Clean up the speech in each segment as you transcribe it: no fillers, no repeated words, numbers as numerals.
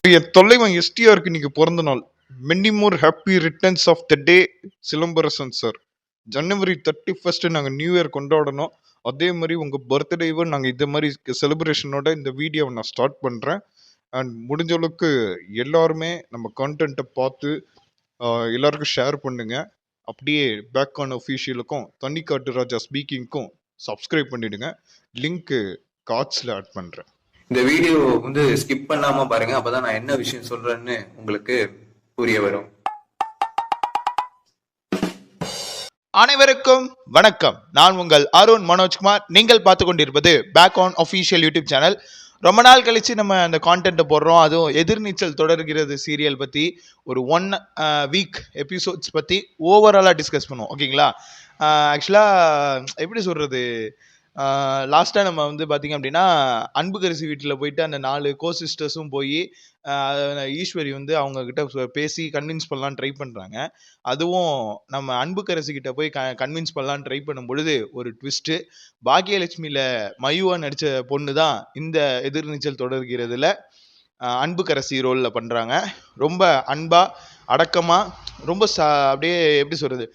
என் தொல்லைவன் எஸ்டிஆருக்கு இன்னைக்கு பிறந்த நாள். Many more happy returns of the day Silambarasan sir. ஜனவரி 31 நாங்கள் நியூ இயர் கொண்டாடணும். அதே மாதிரி உங்கள் பர்த்டேவை நாங்கள் இந்த மாதிரி செலிப்ரேஷனோட இந்த வீடியோவை நான் ஸ்டார்ட் பண்ணுறேன். அண்ட் முடிஞ்ச அளவுக்கு எல்லாருமே நம்ம கான்டென்ட்டை பார்த்து எல்லாருக்கும் ஷேர் பண்ணுங்க. அப்படியே பேக் ஆன் ஒஃபீஷியலுக்கும் தண்ணிக்காட்டு ராஜா ஸ்பீக்கிங்க்கும் சப்ஸ்கிரைப் பண்ணிடுங்க. லிங்க்கு கார்ட்ஸில் ஆட் பண்ணுறேன். இந்த வீடியோ வந்து ஸ்கிப் பண்ணாம பாருங்க, அப்பதான் நான் என்ன விஷயம் சொல்றேன்னு உங்களுக்கு புரிய வரும். அனைவருக்கும் வணக்கம். நான் உங்கள் அருண் மனோஜ்குமார். நீங்கள் பார்த்து கொண்டிருப்பது back on official YouTube channel. ரொம்ப நாள் கழிச்சு நம்ம அந்த கான்டென்ட்டை போடுறோம். அதுவும் எதிர்நீச்சல் தொடர்கிறது சீரியல் பற்றி ஒரு 1 வீக் எபிசோட்ஸ் பற்றி ஓவராலாக டிஸ்கஸ் பண்ணுவோம். ஓகேங்களா? ஆக்சுவலாக எப்படி சொல்கிறது, லாஸ்ட்டாக நம்ம வந்து பார்த்திங்க அப்படின்னா அன்புக்கரசி வீட்டில் போயிட்டு அந்த 4 கோ-சிஸ்டர்ஸும் போய் ஈஸ்வரி வந்து அவங்கக்கிட்ட பேசி கன்வின்ஸ் பண்ணலான்னு ட்ரை பண்ணுறாங்க. அதுவும் நம்ம அன்புக்கரசி கிட்ட போய் கன்வின்ஸ் பண்ணலான்னு ட்ரை பண்ணும் பொழுது ஒரு ட்விஸ்ட்டு. பாக்கியலட்சுமியில் மையுவா நடித்த பொண்ணு தான் இந்த எதிர்நீச்சல் தொடர்கிறதுல அன்புக்கரசி ரோலில் பண்ணுறாங்க. ரொம்ப அன்பாக அடக்கமாக ரொம்ப அப்படியே எப்படி சொல்கிறது,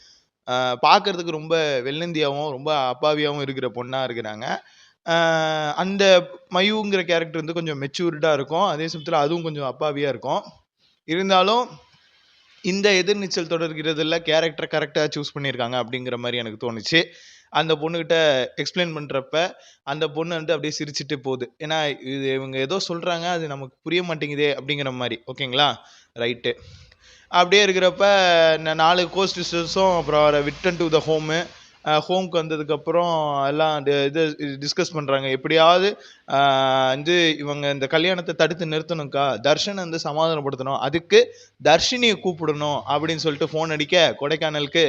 பார்க்கறதுக்கு ரொம்ப வெள்ளந்தியாகவும் ரொம்ப அப்பாவியாகவும் இருக்கிற பொண்ணாக இருக்கிறாங்க. அந்த மயுங்கிற கேரக்டர் வந்து கொஞ்சம் மெச்சூர்டாக இருக்கும், அதே சமயத்தில் அதுவும் கொஞ்சம் அப்பாவியாக இருக்கும். இருந்தாலும் இந்த எதிர்நீச்சல் தொடர்கிறதுல கேரக்டரை கரெக்டாக சூஸ் பண்ணியிருக்காங்க அப்படிங்கிற மாதிரி எனக்கு தோணுச்சு. அந்த பொண்ணுக்கிட்ட எக்ஸ்பிளைன் பண்ணுறப்ப அந்த பொண்ணு வந்து அப்படியே சிரிச்சுட்டு போகுது. ஏன்னா இது இவங்க ஏதோ சொல்கிறாங்க, அது நமக்கு புரிய மாட்டேங்குதே அப்படிங்கிற மாதிரி. ஓகேங்களா? ரைட்டு. அப்படியே இருக்கிறப்ப 4 கோ-சிஸ்டர்ஸும் அப்புறம் ரிட்டன் டு த ஹோம்க்கு வந்ததுக்கப்புறம் எல்லாம் இது டிஸ்கஸ் பண்ணுறாங்க. எப்படியாவது வந்து இவங்க இந்த கல்யாணத்தை தடுத்து நிறுத்தணும்க்கா, தர்ஷனை வந்து சமாதானப்படுத்தணும், அதுக்கு தர்ஷினியை கூப்பிடணும் அப்படின்னு சொல்லிட்டு ஃபோன் அடிக்க கொடைக்கானலுக்கு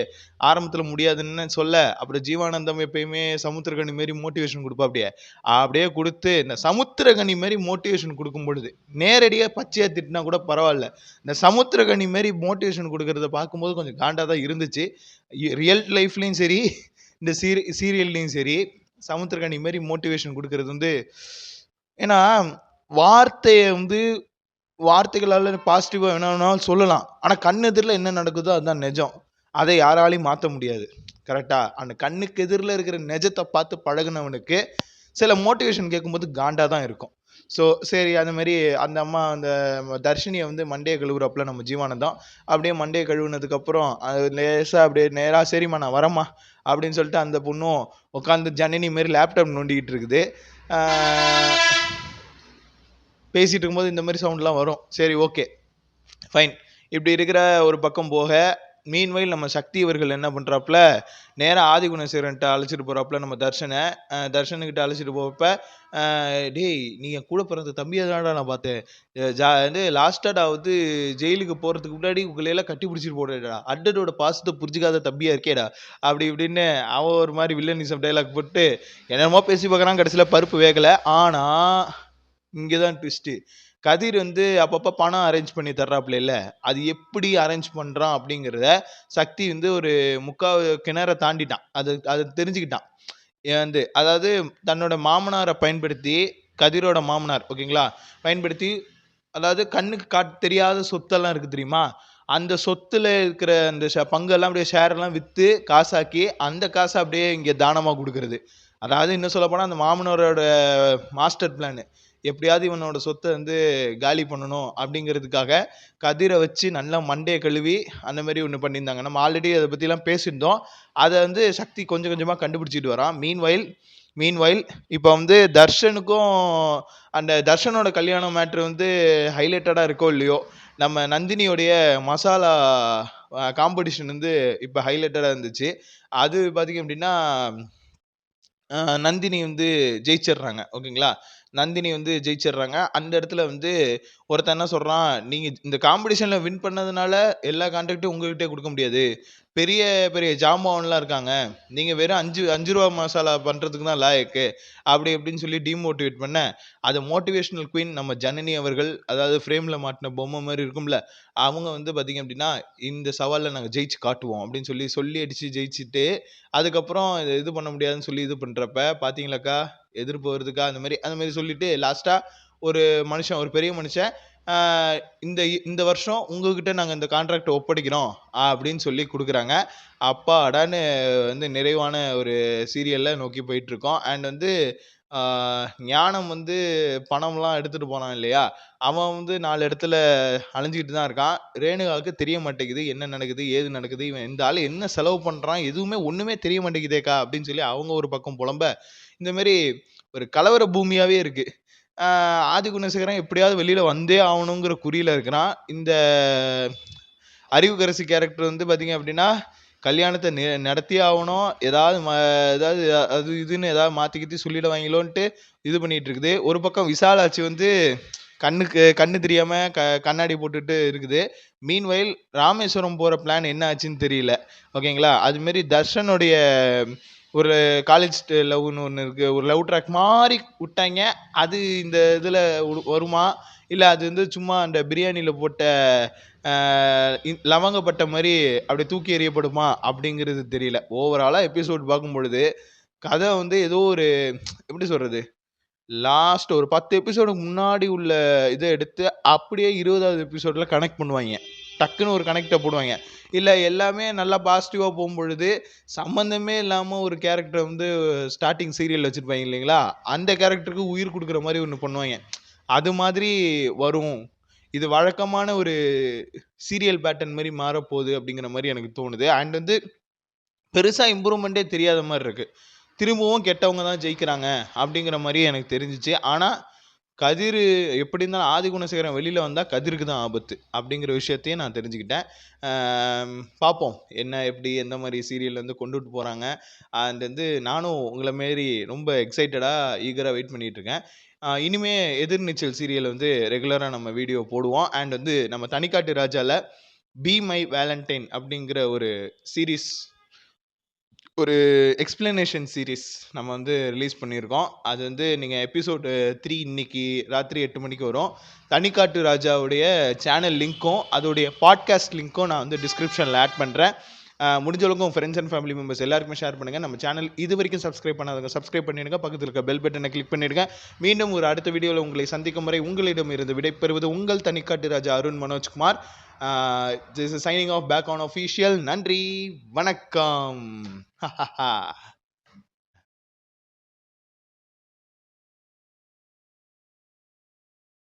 ஆரம்பத்தில் முடியாதுன்னு சொல்ல, அப்புறம் ஜீவானந்தம் எப்பயுமே சமுத்திரகனி மாரி மோட்டிவேஷன் கொடுப்பா. அப்படியே கொடுத்து இந்த சமுத்திரகனி மாரி மோட்டிவேஷன் கொடுக்கும் பொழுது நேரடியாக பச்சையாக திட்டினா கூட பரவாயில்ல, இந்த சமுத்திரகனி மாரி மோட்டிவேஷன் கொடுக்கறத பார்க்கும்போது கொஞ்சம் காண்டாக தான் இருந்துச்சு. ரியல் லைஃப்லேயும் சரி, இந்த சீரியல்லையும் சரி, சமுத்திரகனி மாரி மோட்டிவேஷன் கொடுக்கறது வந்து, ஏன்னா வார்த்தையை வந்து வார்த்தைகளால் பாசிட்டிவாக வேணாலும் சொல்லலாம், ஆனால் கண் எதிரில் என்ன நடக்குதோ அதுதான் நிஜம். அதை யாராலையும் மாற்ற முடியாது. கரெக்டாக? அந்த கண்ணுக்கு எதிரில் இருக்கிற நிஜத்தை பார்த்து பழகுனவனுக்கு சில மோட்டிவேஷன் கேட்கும்போது காண்டாக தான் இருக்கும். ஸோ சரி, அந்த மாதிரி அந்த அம்மா அந்த தர்ஷினியை வந்து மண்டையை கழுவுறப்பல நம்ம ஜீவானந்தம் அப்படியே மண்டையை கழுவுனதுக்கப்புறம் அது லேசாக அப்படியே நேராக சரிம்மா நான் வரேம்மா அப்படின்னு சொல்லிட்டு அந்த பொண்ணும் உட்காந்து ஜனனி மாரி லேப்டாப் நோண்டிக்கிட்டு இருக்குது. பேசிகிட்டு இருக்கும்போது இந்த மாதிரி சவுண்ட்லாம் வரும். சரி, ஓகே, ஃபைன். இப்படி இருக்கிற ஒரு பக்கம் போக, மீன்வைல் நம்ம சக்தி அவர்கள் என்ன பண்ணுறாப்புல, நேராக ஆதிகுணசேகரன்ட்ட அழைச்சிட்டு போகிறாப்புல நம்ம தர்ஷனுக்கிட்ட அழைச்சிட்டு போகிறப்ப, டேய் நீ என் கூட பிறந்த தம்பியை தான்டா நான் பார்த்தேன், வந்து லாஸ்ட்டாவது ஜெயிலுக்கு போகிறதுக்கு முன்னாடி உங்களையெல்லாம் கட்டி பிடிச்சிட்டு போடுறா, அட்டனோட பாசத்தை புரிஞ்சிக்காத தம்பியாக இருக்கேடா அப்படி இப்படின்னு அவன் ஒரு மாதிரி வில்லனிசம் டைலாக் போட்டு என்னென்னமோ பேசி பார்க்குறான். கடைசியில் பருப்பு வேகலை. ஆனால் இங்கே தான் ட்விஸ்ட்டு. கதிர் வந்து அப்பப்போ பணம் அரேஞ்ச் பண்ணி தர்றாப்புல, அது எப்படி அரேஞ்ச் பண்ணுறான் அப்படிங்கிறத சக்தி வந்து ஒரு கிணற தாண்டிட்டான். அதை தெரிஞ்சுக்கிட்டான். வந்து அதாவது தன்னோட மாமனாரை பயன்படுத்தி, கதிரோட மாமனார் ஓகேங்களா, பயன்படுத்தி, அதாவது கண்ணுக்கு தெரியாத சொத்தெல்லாம் இருக்குது தெரியுமா, அந்த சொத்துல இருக்கிற அந்த பங்கெல்லாம் அப்படியே ஷேரெல்லாம் விற்று காசாக்கி அந்த காசை அப்படியே இங்கே தானமாக கொடுக்கறது. அதாவது இன்னும் சொல்லப்போனால் அந்த மாமனாரோட மாஸ்டர் பிளான், எப்படியாவது இவனோட சொத்தை வந்து காலி பண்ணணும் அப்படிங்கிறதுக்காக கதிரை வச்சு நல்லா மண்டையை கழுவி அந்த மாதிரி ஒன்று பண்ணியிருந்தாங்க. நம்ம ஆல்ரெடி அதை பற்றிலாம் பேசியிருந்தோம். அதை வந்து சக்தி கொஞ்சம் கொஞ்சமாக கண்டுபிடிச்சிட்டு வரான். மீன்வைல் இப்போ வந்து தர்ஷனுக்கும் அந்த தர்ஷனோட கல்யாண மேட்ரு வந்து ஹைலைட்டடாக இருக்கோ இல்லையோ, நம்ம நந்தினியோடைய மசாலா காம்படிஷன் வந்து இப்போ ஹைலைட்டடாக இருந்துச்சு. அது பார்த்திங்க அப்படின்னா நந்தினி வந்து ஜெயிச்சிடுறாங்க. ஓகேங்களா? நந்தினி வந்து ஜெயிச்சிடுறாங்க. அந்த இடத்துல வந்து ஒருத்தன் என்ன சொல்கிறான், நீங்கள் இந்த காம்படிஷனில் வின் பண்ணதுனால எல்லா கான்ட்ராக்ட்டும் உங்கள்கிட்டே கொடுக்க முடியாது, பெரிய பெரிய ஜாம்பவான்லாம் இருக்காங்க, நீங்கள் வெறும் 5 ரூபா மசாலா பண்ணுறதுக்கு தான் லாயக்கு அப்படி இப்படின்னு சொல்லி டீமோட்டிவேட் பண்ண, அது மோட்டிவேஷனல் குயின் நம்ம ஜனனி அவர்கள், அதாவது ஃப்ரேமில் மாட்டின பொம்மை மாதிரி இருக்கும்ல, அவங்க வந்து பார்த்திங்க அப்படின்னா இந்த சவாலில் நாங்கள் ஜெயிச்சு காட்டுவோம் அப்படின்னு சொல்லி அடித்து ஜெயிச்சுட்டு, அதுக்கப்புறம் இது பண்ண முடியாதுன்னு சொல்லி இது பண்ணுறப்ப பார்த்தீங்களாக்கா, எதிர்ப்பு வருதுக்கா, அந்த மாதிரி சொல்லிட்டு லாஸ்ட்டாக ஒரு பெரிய மனுஷன் இந்த இந்த வருஷம் உங்ககிட்ட நாங்கள் இந்த கான்ட்ராக்ட் ஒப்படைக்கிறோம் அப்படின்னு சொல்லி கொடுக்குறாங்க. அப்பாடான்னு வந்து நிறைவான ஒரு சீரியலில் நோக்கி போயிட்டுருக்கோம். அண்ட் வந்து ஞானம் வந்து பணம்லாம் எடுத்துகிட்டு போனான் இல்லையா, அவன் வந்து 4 இடத்துல அலைஞ்சிக்கிட்டு தான் இருக்கான். ரேணுகாவுக்கு தெரிய மாட்டேங்குது என்ன நடக்குது ஏது நடக்குது, இவன் இந்த ஆள் என்ன செலவு பண்ணுறான் எதுவுமே ஒன்றுமே தெரிய மாட்டேங்குதேக்கா அப்படின்னு சொல்லி அவங்க ஒரு பக்கம் புலம்ப, இந்த மாதிரி ஒரு கலவர பூமியாகவே இருக்குது. ஆதி குணசேகரன் எப்படியாவது வெளியில வந்தே ஆகணுங்கிற குறியில இருக்கிறான். இந்த அறிவுக்கரசி கேரக்டர் வந்து பாத்தீங்க அப்படின்னா கல்யாணத்தை நடத்தியே ஆகணும், ஏதாவது அது இதுன்னு ஏதாவது மாத்தி சொல்லிடுவாங்களோன்ட்டு இது பண்ணிட்டு இருக்குது. ஒரு பக்கம் விசாலாட்சி வந்து கண்ணு தெரியாம கண்ணாடி போட்டுட்டு இருக்குது. மீன்வயல் ராமேஸ்வரம் போற பிளான் என்ன ஆச்சுன்னு தெரியல. ஓகேங்களா, அது மாதிரி தர்ஷனுடைய ஒரு காலேஜ் லவ்னு ஒன்று இருக்கு, ஒரு லவ் ட்ராக் மாதிரி விட்டாங்க. அது இந்த இதில் வருமா இல்லை அது வந்து சும்மா அந்த பிரியாணியில் போட்ட லவங்கப்பட்ட மாதிரி அப்படி தூக்கி எறியப்படுமா அப்படிங்கிறது தெரியல. ஓவராலாக எபிசோட் பார்க்கும் பொழுது கதை வந்து ஏதோ ஒரு எப்படி சொல்றது, லாஸ்ட் ஒரு 10 எபிசோடுக்கு முன்னாடி உள்ள இதை எடுத்து அப்படியே 20வது எபிசோட்ல கனெக்ட் பண்ணுவாங்க. டக்குன்னு ஒரு கனெக்டை போடுவாங்க. இல்லை எல்லாமே நல்லா பாசிட்டிவாக போகும்பொழுது சம்மந்தமே இல்லாமல் ஒரு கேரக்டரை வந்து ஸ்டார்டிங் சீரியல் வச்சுருப்பாங்க இல்லைங்களா, அந்த கேரக்டருக்கு உயிர் கொடுக்குற மாதிரி ஒன்று பண்ணுவாங்க. அது மாதிரி வரும். இது வழக்கமான ஒரு சீரியல் பேட்டர்ன் மாதிரி மாறப்போகுது அப்படிங்கிற மாதிரி எனக்கு தோணுது. அண்ட் வந்து பெருசாக இம்ப்ரூவ்மெண்ட்டே தெரியாத மாதிரி இருக்குது. திரும்பவும் கெட்டவங்க தான் ஜெயிக்கிறாங்க அப்படிங்கிற மாதிரி எனக்கு தெரிஞ்சிச்சு. ஆனால் கதிர் எப்படி இருந்தாலும் ஆதி குணசேகரன் வெளியில் வந்தால் கதிருக்கு தான் ஆபத்து அப்படிங்கிற விஷயத்தையும் நான் தெரிஞ்சுக்கிட்டேன். பார்ப்போம் என்ன எப்படி எந்த மாதிரி சீரியல் வந்து கொண்டுட்டு போகிறாங்க. அண்ட் வந்து நானும் உங்களை மாரி ரொம்ப எக்ஸைட்டடாக ஈகராக வெயிட் பண்ணிகிட்ருக்கேன். இனிமே எதிர்நீச்சல் சீரியல் வந்து ரெகுலராக நம்ம வீடியோ போடுவோம். அண்ட் வந்து நம்ம தனிக்காட்டு ராஜாவில் பி மை வேலண்டைன் அப்படிங்கிற ஒரு சீரீஸ், ஒரு எக்ஸ்பிளனேஷன் சீரீஸ் நம்ம வந்து ரிலீஸ் பண்ணியிருக்கோம். அது வந்து நீங்கள் எபிசோடு 3 இன்னைக்கு ராத்திரி 8 மணிக்கு வரும். தனிக்காட்டு ராஜாவுடைய சேனல் லிங்க்கும் அதோடைய பாட்காஸ்ட் லிங்க்கும் நான் வந்து டிஸ்கிரிப்ஷனில் ஆட் பண்ணுறேன். முடிஞ்ச அளவுக்கு உங்கள் ஃப்ரெண்ட்ஸ் அண்ட் ஃபேமிலி மெம்பர்ஸ் எல்லாருக்குமே ஷேர் பண்ணுங்கள். நம்ம சேனல் இது வரைக்கும் சப்ஸ்கிரைப் பண்ணாதவங்க சப்ஸ்கிரைப் பண்ணிடுங்க, பக்கத்தில் இருக்க பெல் பட்டனை கிளிக் பண்ணிடுங்க. மீண்டும் ஒரு அடுத்த வீடியோவில் உங்களை சந்திக்கும் வரை உங்களிடம் இருந்து விடைபெறுவது உங்கள் தனிக்காட்டு ராஜா Arun Manojkumar. This is signing off back on official. நன்றி, வணக்கம்.